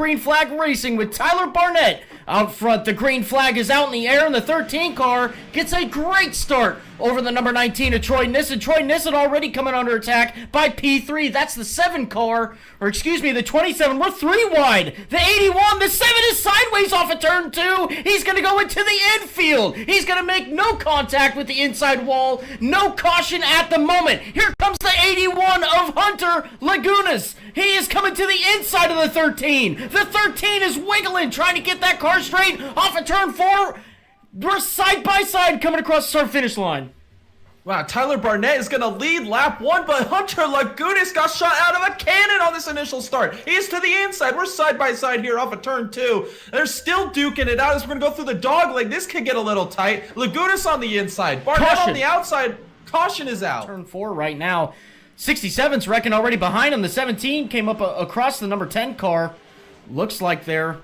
Green flag racing with Tyler Barnett out front. The green flag is out in the air, and the 13 car gets a great start over the number 19 of Troy Nissen. Troy Nissen already coming under attack by P3. That's the 7 car, or excuse me, the 27. We're 3 wide. The 81, the 7 is sideways off of turn 2. He's going to go into the infield. He's going to make no contact with the inside wall. No caution at the moment. Here comes the 81 of Hunter Lagunas. He is coming to the inside of the 13. The 13 is wiggling, trying to get that car straight off of turn 4. We're side by side coming across the start finish line. Wow, Tyler Barnett is going to lead lap 1, but Hunter Lagunas got shot out of a cannon on this initial start. He's to the inside. We're side by side here off of turn 2. They're still duking it out as we're going to go through the dog leg. This could get a little tight. Lagunas on the inside. Barnett Caution on the outside. Caution is out. Turn 4 right now. 67's wrecking already behind him. The 17 came up across the number 10 car. Looks like they're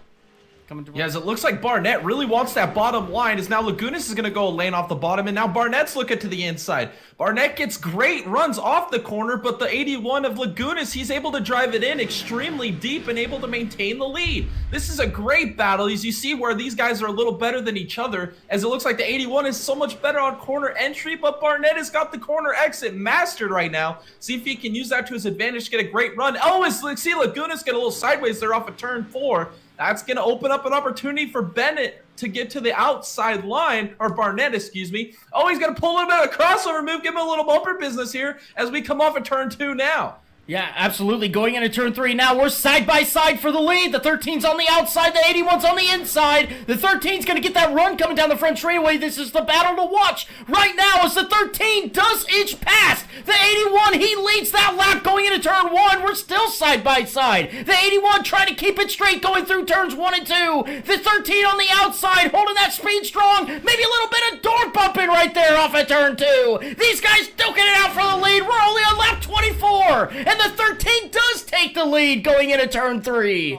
coming to. Yes, it looks like Barnett really wants that bottom line, as now Lagunas is going to go a lane off the bottom, and now Barnett's looking to the inside. Barnett gets great runs off the corner, but the 81 of Lagunas, he's able to drive it in extremely deep and able to maintain the lead. This is a great battle, as you see where these guys are a little better than each other, as it looks like the 81 is so much better on corner entry, but Barnett has got the corner exit mastered right now. See if he can use that to his advantage to get a great run. Oh, see Lagunas get a little sideways there off of turn 4. That's going to open up an opportunity for Bennett to get to the outside line, or Barnett, excuse me. Oh, he's going to pull a little bit of a crossover move, give him a little bumper business here as we come off of turn 2 now. Yeah, absolutely. Going into turn 3 now. We're side by side for the lead. The 13's on the outside. The 81's on the inside. The 13's going to get that run coming down the front straightaway. This is the battle to watch right now as the 13 does inch past. The 81, he leads that lap going into turn 1. We're still side by side. The 81 trying to keep it straight going through turns 1 and 2. The 13 on the outside holding that speed strong. Maybe a little bit of door bumping right there off of turn 2. These guys duking it out for the lead. We're only on lap 24. And the 13 does take the lead going into turn 3.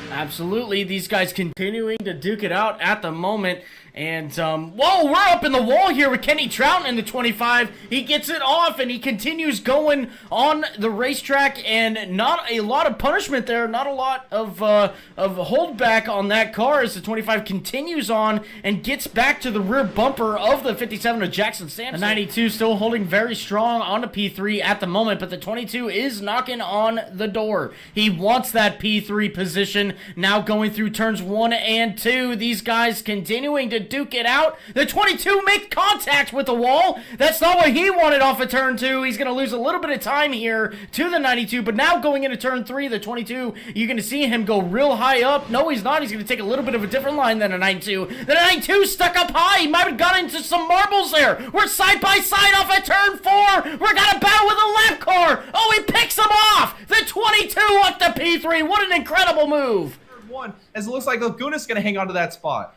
Absolutely, these guys continuing to duke it out at the moment. And, whoa, we're up in the wall here with Kenny Trouton in the 25. He gets it off, and he continues going on the racetrack, and not a lot of punishment there, not a lot of holdback on that car as the 25 continues on and gets back to the rear bumper of the 57 of Jackson Sampson. The 92 still holding very strong on the P3 at the moment, but the 22 is knocking on the door. He wants that P3 position now going through turns 1 and 2. These guys continuing to duke it out. The 22 makes contact with the wall. That's not what he wanted off of turn 2. He's going to lose a little bit of time here to the 92, but now going into turn 3, the 22, you're going to see him go real high up. No, he's not. He's going to take a little bit of a different line than a 92. The 92 stuck up high. He might have got into some marbles there. We're side by side off at turn 4. We're got a battle with a lap car. Oh, he picks him off. The 22 up to P3. What an incredible move. Third one, as it looks like Lagunas is going to hang on to that spot.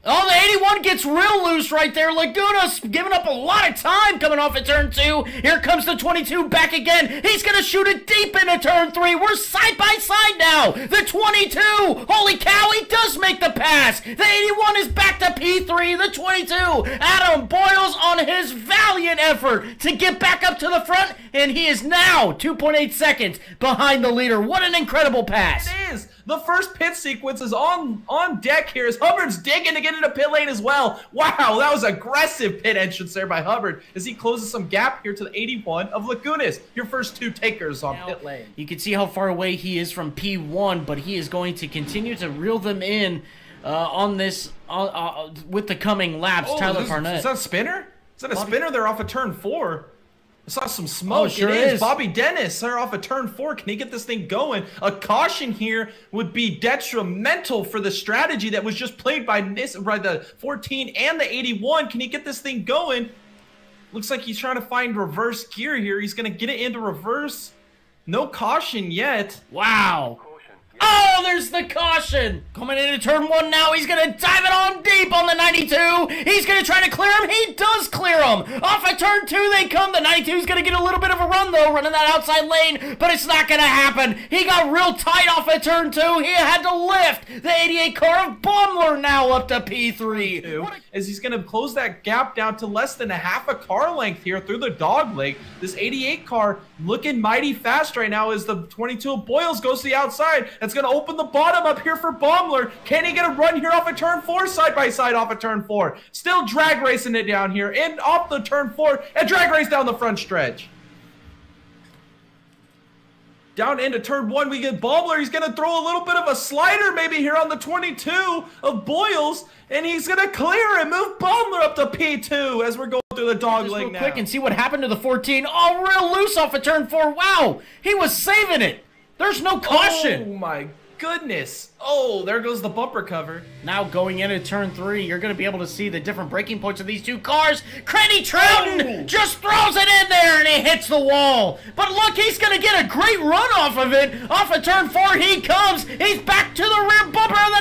Oh, the 81 gets real loose right there. Lagunas giving up a lot of time coming off at turn 2. Here comes the 22 back again. He's going to shoot it deep into turn 3. We're side by side now. The 22, holy cow, he does make the pass. The 81 is back to P3. The 22, Adam Boyles on his valiant effort to get back up to the front, and he is now 2.8 seconds behind the leader. What an incredible pass. It is. The first pit sequence is on deck here as Hubbard's digging to get into pit lane as well. Wow, that was aggressive pit entrance there by Hubbard as he closes some gap here to the 81 of Lagunas. Your first 2 takers on pit lane. You can see how far away he is from P1, but he is going to continue to reel them in on this with the coming laps. Oh, Tyler Barnett. Is that a spinner? Is that a spinner there off of turn 4? I saw some smoke. Oh, sure it is. is. Bobby Dennis there off of turn 4. Can he get this thing going? A caution here would be detrimental for the strategy that was just played by the 14 and the 81. Can he get this thing going? Looks like he's trying to find reverse gear here. He's going to get it into reverse. No caution yet. Wow. Oh, clears the caution. Coming into turn 1 now, he's gonna dive it on deep on the 92. He's gonna try to clear him. He does clear him. Off at turn 2 they come. The 92 is gonna get a little bit of a run though, running that outside lane, but it's not gonna happen. He got real tight off at turn 2. He had to lift the 88 car of Baumler now up to P3. As he's going to close that gap down to less than a half a car length here through the dog leg. This 88 car looking mighty fast right now as the 22 of Boyles goes to the outside. That's going to open the bottom up here for Baumler. Can he get a run here off of turn 4, side by side off of turn 4? Still drag racing it down here and off the turn 4 and drag race down the front stretch. Down into turn 1, we get Baumler. He's going to throw a little bit of a slider maybe here on the 22 of Boyles, and he's going to clear and move Baumler up to P2 as we're going through the dog leg real now. Quick and see what happened to the 14. Oh, real loose off of turn 4. Wow, he was saving it. There's no caution. Oh, my goodness. Oh, there goes the bumper cover. Now going into turn 3, you're going to be able to see the different braking points of these two cars. Creddy Trouton just throws it in there and it hits the wall. But look, he's going to get a great run off of it. Off of turn 4 he comes. He's back to the rear bumper of the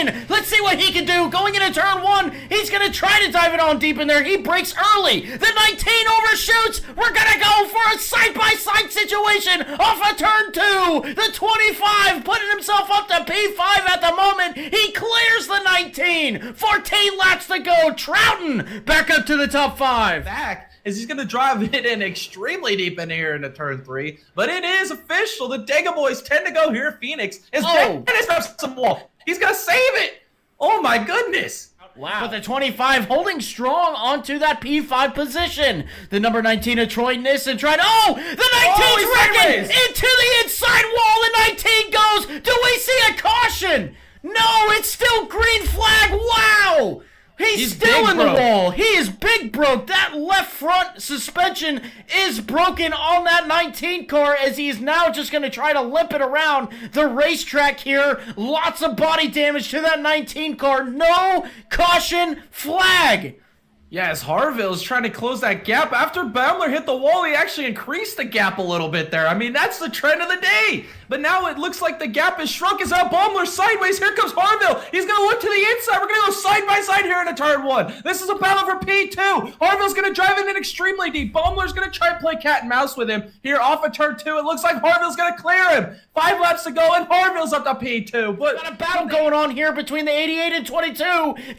19. Let's see what he can do. Going into turn 1, he's going to try to dive it on deep in there. He brakes early. The 19 overshoots. We're going to go for a side-by-side situation off of turn 2. The 25 putting himself up to P5 at the moment. He clears the 19. 14 laps to go. Trouton back up to the top 5. Back as he's going to drive it in extremely deep in here into turn 3. But it is official. The Dega boys tend to go here at Phoenix. As Dennis drops some wall. He's going to save it. Oh my goodness. Wow. But the 25 holding strong onto that P5 position. The number 19 of Troy Nissen tried. Oh, the 19's wrecking into the inside wall. The 19 goes. Do we see a caution? No, it's still green flag. Wow. He's still in the wall. He is big broke. That left front suspension is broken on that 19 car as he's now just going to try to limp it around the racetrack here. Lots of body damage to that 19 car. No caution flag. Yes, Harville is trying to close that gap. After Baumler hit the wall, he actually increased the gap a little bit there. I mean, that's the trend of the day. But now it looks like the gap is shrunk. Is that Baumler sideways? Here comes Harville. He's going to look to the inside. We're going to go side by side here into turn 1. This is a battle for P2. Harville's going to drive it in extremely deep. Baumler's going to try and play cat and mouse with him here off of turn 2. It looks like Harville's going to clear him. 5 laps to go, and Harville's up to P2. But got a battle going on here between the 88 and 22.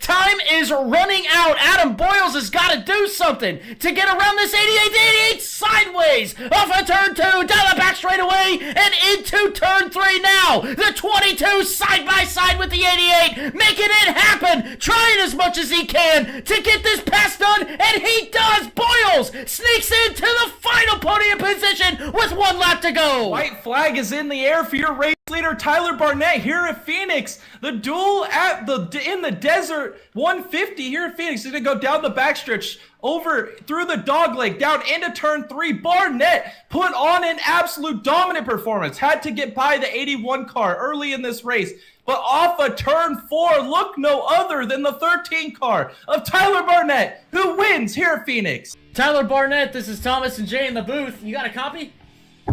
Time is running out. Adam Boyles has got to do something to get around this 88 sideways. Off of turn 2, down the back straightaway, and into turn 3 now. The 22 side by side with the 88, making it happen, trying as much as he can to get this pass done, and he does. Boyles sneaks into the final podium position with 1 lap to go. White flag is in the air for your race leader Tyler Barnett here at Phoenix. The duel at in the desert 150 here at Phoenix is going to go down the backstretch over through the dog leg down into turn 3. Barnett put on an absolute dominant performance. Had to get by the 81 car early in this race. But off of turn 4, look no other than the 13 car of Tyler Barnett, who wins here at Phoenix. Tyler Barnett, this is Thomas and Jay in the booth. You got a copy?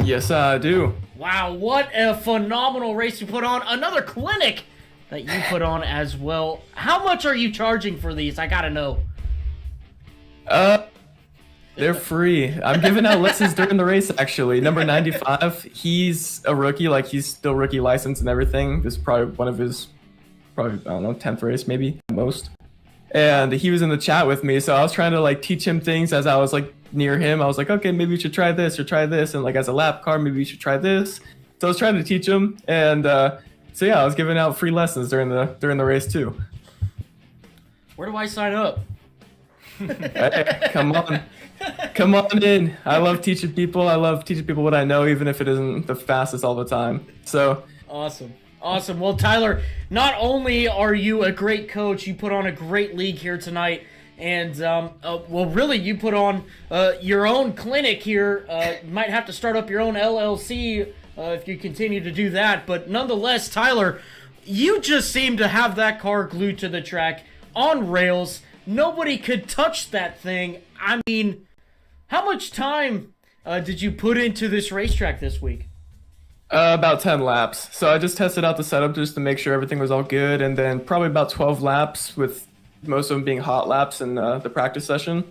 Yes, I do. Wow, what a phenomenal race you put on. Another clinic that you put on as well. How much are you charging for these? I gotta know. They're free. I'm giving out lessons during the race, actually. Number 95, he's a rookie, like he's still rookie license and everything. This is probably one of his, I don't know, 10th race maybe, at most. And he was in the chat with me, so I was trying to like teach him things as I was like near him. I was like, okay, maybe you should try this or try this. And like as a lap car, maybe you should try this. So I was trying to teach him. And so yeah, I was giving out free lessons during the race too. Where do I sign up? Hey, come on. Come on in. I love teaching people. I love teaching people what I know, even if it isn't the fastest all the time. So awesome. Awesome. Well, Tyler, not only are you a great coach, you put on a great league here tonight. And, well, really, you put on your own clinic here. You might have to start up your own LLC if you continue to do that. But nonetheless, Tyler, you just seem to have that car glued to the track on rails. Nobody could touch that thing. I mean, how much time did you put into this racetrack this week? About 10 laps. So I just tested out the setup just to make sure everything was all good, and then probably about 12 laps, with most of them being hot laps in the practice session.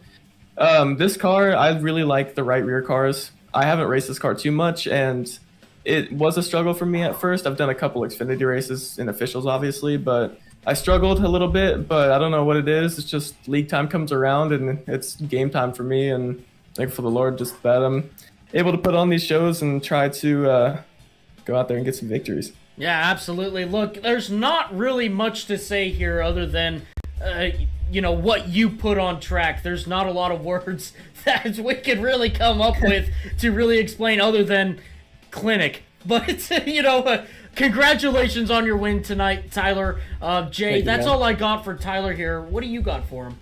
This car, I really like the right rear cars. I haven't raced this car too much, and it was a struggle for me at first. I've done a couple Xfinity races in officials, obviously, but I struggled a little bit, but I don't know what it is. It's just league time comes around, and it's game time for me, and thankful for the Lord just that I'm able to put on these shows and try to go out there and get some victories. Yeah, absolutely. Look, there's not really much to say here other than, what you put on track. There's not a lot of words that we could really come up with to really explain other than clinic. But, congratulations on your win tonight, Tyler. Jay, that's all I got for Tyler here. What do you got for him?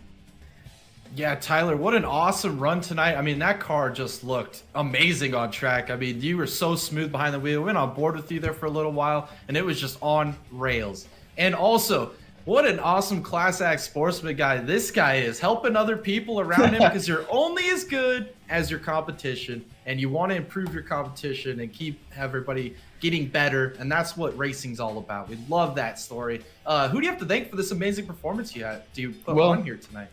Yeah, Tyler, what an awesome run tonight. I mean, that car just looked amazing on track. I mean, you were so smooth behind the wheel. We went on board with you there for a little while, and it was just on rails. And also, what an awesome class act sportsman guy this guy is, helping other people around him, because you're only as good as your competition, and you want to improve your competition and keep everybody getting better, and that's what racing's all about. We love that story. Who do you have to thank for this amazing performance you put on here tonight?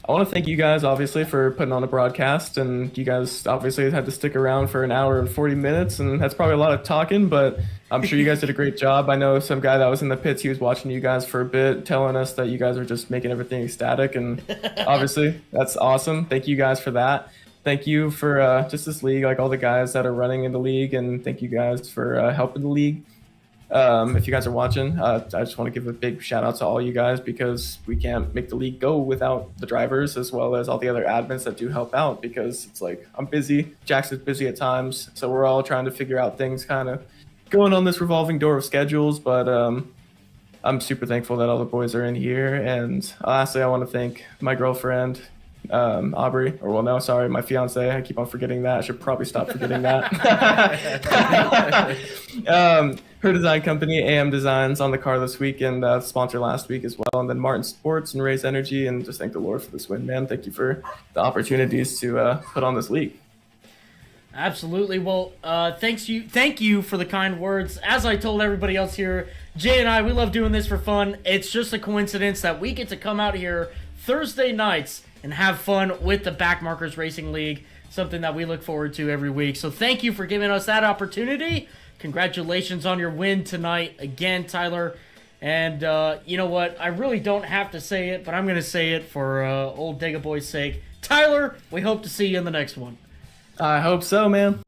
I want to thank you guys, obviously, for putting on a broadcast, and you guys obviously had to stick around for an hour and 40 minutes, and that's probably a lot of talking, but I'm sure you guys did a great job. I know some guy that was in the pits, he was watching you guys for a bit, telling us that you guys are just making everything ecstatic, and obviously, that's awesome. Thank you guys for that. Thank you for just this league, like all the guys that are running in the league, and thank you guys for helping the league. If you guys are watching, I just want to give a big shout out to all you guys, because we can't make the league go without the drivers, as well as all the other admins that do help out, because it's like, I'm busy, Jax is busy at times, so we're all trying to figure out things, kind of going on this revolving door of schedules, but I'm super thankful that all the boys are in here. And lastly, I want to thank my girlfriend, Aubrey, my fiance. I keep on forgetting that. I should probably stop forgetting that. Her design company, AM Designs, on the car this week, and sponsor last week as well. And then Martin Sports and Raise Energy, and just thank the Lord for this win, man. Thank you for the opportunities to put on this league. Absolutely. Well, thank you for the kind words. As I told everybody else here, Jay and I, we love doing this for fun. It's just a coincidence that we get to come out here Thursday nights and have fun with the Backmarkers Racing League, something that we look forward to every week. So thank you for giving us that opportunity. Congratulations on your win tonight again, Tyler. And you know what? I really don't have to say it, but I'm going to say it for old Dega Boy's sake. Tyler, we hope to see you in the next one. I hope so, man.